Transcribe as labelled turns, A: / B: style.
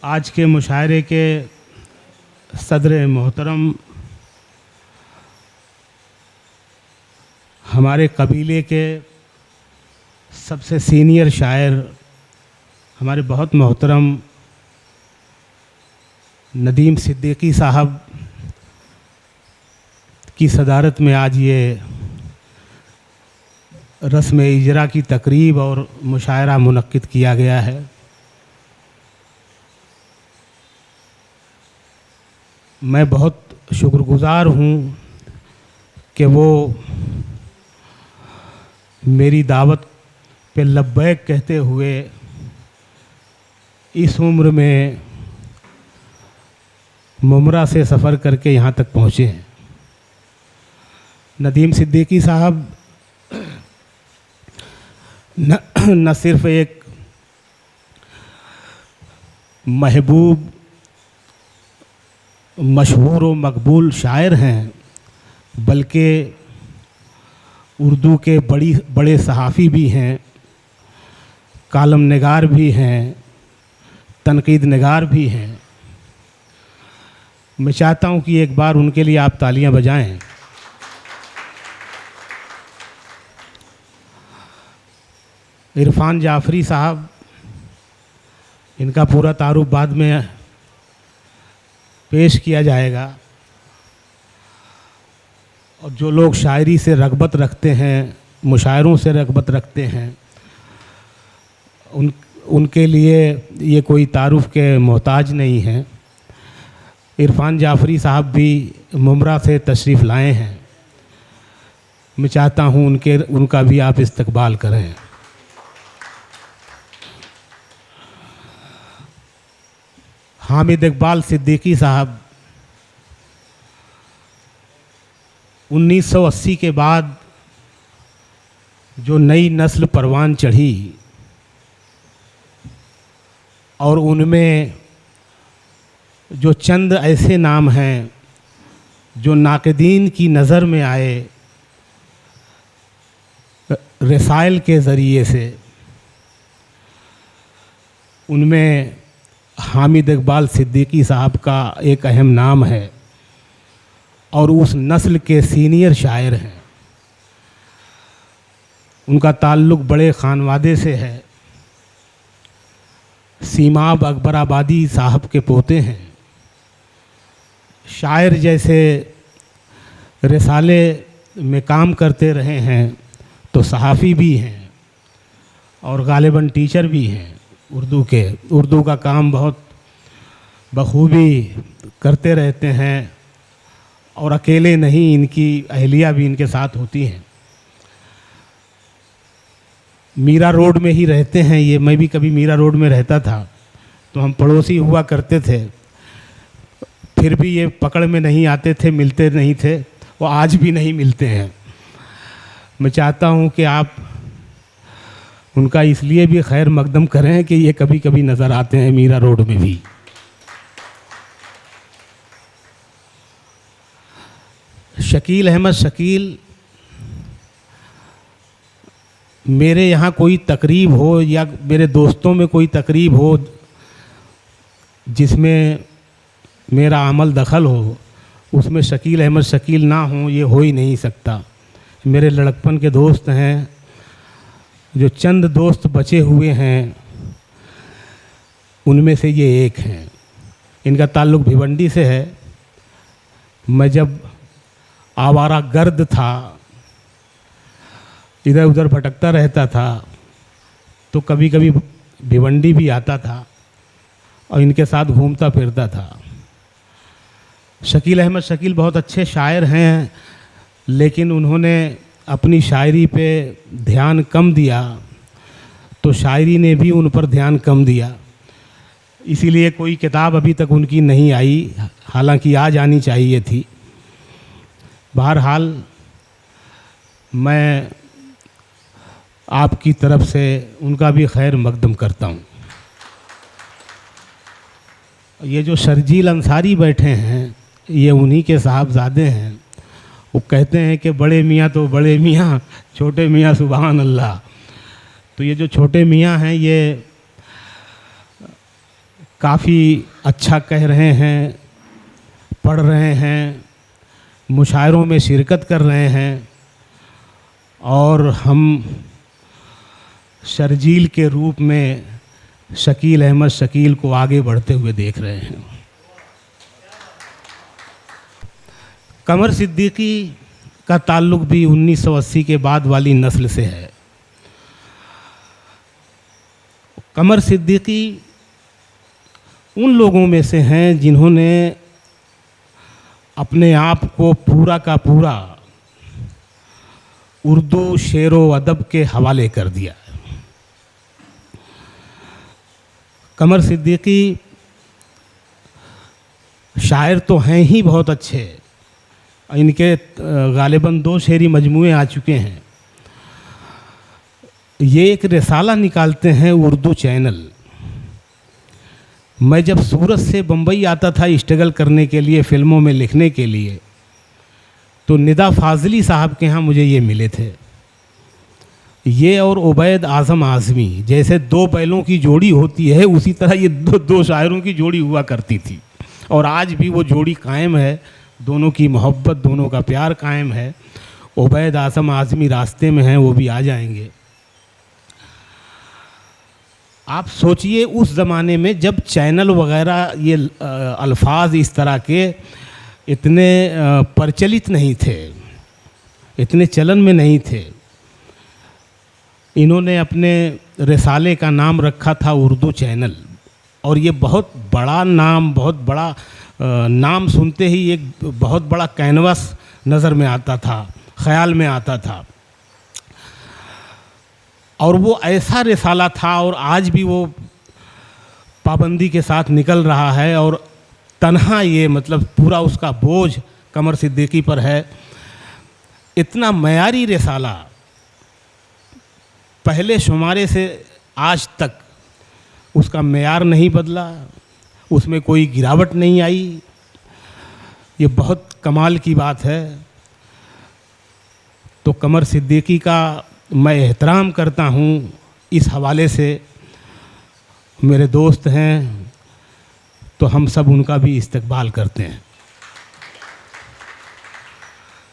A: आज के मुशायरे के सदर मोहतरम हमारे कबीले के सबसे सीनियर शायर हमारे बहुत मोहतरम नदीम सिद्दीकी साहब की सदारत में आज ये रस्म इजरा की तकरीब और मुशायरा मुनक्किद किया गया है। मैं बहुत शुक्रगुज़ार हूँ कि वो मेरी दावत पे लब्बैक कहते हुए इस उम्र में मुमरा से सफ़र करके यहाँ तक पहुँचे हैं। नदीम सिद्दीकी साहब न सिर्फ़ एक महबूब मशहूर व मकबूल शायर हैं, बल्कि उर्दू के बड़े सहाफ़ी भी हैं, कालम निगार भी हैं, तनकीद निगार भी हैं। मैं चाहता हूं कि एक बार उनके लिए आप तालियां बजाएं। इरफान जाफरी साहब, इनका पूरा तारुफ बाद में पेश किया जाएगा। और जो लोग शायरी से रग़बत रखते हैं, मुशायरों से रग़बत रखते हैं, उनके लिए ये कोई तारुफ के मोहताज नहीं हैं। इरफान जाफरी साहब भी मुमरा से तशरीफ़ लाए हैं। मैं चाहता हूँ उनका भी आप इस्तकबाल करें। हामिद इकबाल सिद्दीकी साहब 1980 के बाद जो नई नस्ल परवान चढ़ी और उनमें जो चंद ऐसे नाम हैं जो नाक़दीन की नज़र में आए रसाइल के ज़रिए से, उनमें हामिद इकबाल सिद्दीकी साहब का एक अहम नाम है और उस नस्ल के सीनियर शायर हैं। उनका ताल्लुक़ बड़े ख़ानवादे से है। सीमाब अकबराबादी साहब के पोते हैं। शायर जैसे रिसाले में काम करते रहे हैं तो सहाफ़ी भी हैं और गालिबन टीचर भी हैं उर्दू के। उर्दू का काम बहुत बखूबी करते रहते हैं और अकेले नहीं, इनकी अहलिया भी इनके साथ होती हैं। मीरा रोड में ही रहते हैं ये। मैं भी कभी मीरा रोड में रहता था तो हम पड़ोसी हुआ करते थे, फिर भी ये पकड़ में नहीं आते थे, मिलते नहीं थे, वो आज भी नहीं मिलते हैं। मैं चाहता हूँ कि आप उनका इसलिए भी खैर मकदम करें कि ये कभी कभी नज़र आते हैं मीरा रोड में भी। शकील अहमद शकील, मेरे यहाँ कोई तकरीब हो या मेरे दोस्तों में कोई तकरीब हो जिसमें मेरा अमल दखल हो, उसमें शकील अहमद शकील ना हो, ये हो ही नहीं सकता। मेरे लड़कपन के दोस्त हैं, जो चंद दोस्त बचे हुए हैं उनमें से ये एक हैं। इनका ताल्लुक़ भिवंडी से है। मैं जब आवारा गर्द था, इधर उधर भटकता रहता था, तो कभी कभी भिवंडी भी आता था और इनके साथ घूमता फिरता था। शकील अहमद शकील बहुत अच्छे शायर हैं, लेकिन उन्होंने अपनी शायरी पे ध्यान कम दिया तो शायरी ने भी उन पर ध्यान कम दिया। इसीलिए कोई किताब अभी तक उनकी नहीं आई, हालांकि आ जानी चाहिए थी। बहरहाल मैं आपकी तरफ से उनका भी खैर मकदम करता हूँ। ये जो शर्जील अंसारी बैठे हैं, ये उन्हीं के साहबजादे हैं। वो कहते हैं कि बड़े मियाँ तो बड़े मियाँ, छोटे मियाँ सुभान अल्लाह। तो ये जो छोटे मियाँ हैं, ये काफ़ी अच्छा कह रहे हैं, पढ़ रहे हैं, मुशायरों में शिरकत कर रहे हैं, और हम शर्जील के रूप में शकील अहमद शकील को आगे बढ़ते हुए देख रहे हैं। कमर सिद्दीकी का ताल्लुक़ भी 1980 के बाद वाली नस्ल से है। कमर सिद्दीकी उन लोगों में से हैं जिन्होंने अपने आप को पूरा का पूरा उर्दू शेर व अदब के हवाले कर दिया। कमर सिद्दीकी शायर तो हैं ही बहुत अच्छे, इनके गालिबन 2 शेरी मजमूए आ चुके हैं। ये एक रिसाला निकालते हैं उर्दू चैनल। मैं जब सूरत से बम्बई आता था स्ट्रगल करने के लिए, फ़िल्मों में लिखने के लिए, तो निदा फाजली साहब के यहाँ मुझे ये मिले थे। ये और उबैद आज़म आज़मी जैसे 2 बैलों की जोड़ी होती है, उसी तरह ये दो शायरों की जोड़ी हुआ करती थी, और आज भी वो जोड़ी कायम है। दोनों की मोहब्बत, दोनों का प्यार कायम है। उबैद आज़म आज़मी रास्ते में हैं, वो भी आ जाएंगे। आप सोचिए उस ज़माने में जब चैनल वगैरह ये अल्फाज इस तरह के इतने प्रचलित नहीं थे, इतने चलन में नहीं थे। इन्होंने अपने रिसाले का नाम रखा था उर्दू चैनल, और ये बहुत बड़ा नाम, बहुत बड़ा नाम सुनते ही एक बहुत बड़ा कैनवस नज़र में आता था, ख़याल में आता था। और वो ऐसा रिसाला था, और आज भी वो पाबंदी के साथ निकल रहा है, और तन्हा ये मतलब पूरा उसका बोझ कमर सिद्दीकी पर है। इतना मयारी रिसाला पहले शुमारे से आज तक उसका मेयार नहीं बदला, उसमें कोई गिरावट नहीं आई। ये बहुत कमाल की बात है। तो कमर सिद्दीकी का मैं एहतराम करता हूँ। इस हवाले से मेरे दोस्त हैं, तो हम सब उनका भी इस्तकबाल करते हैं।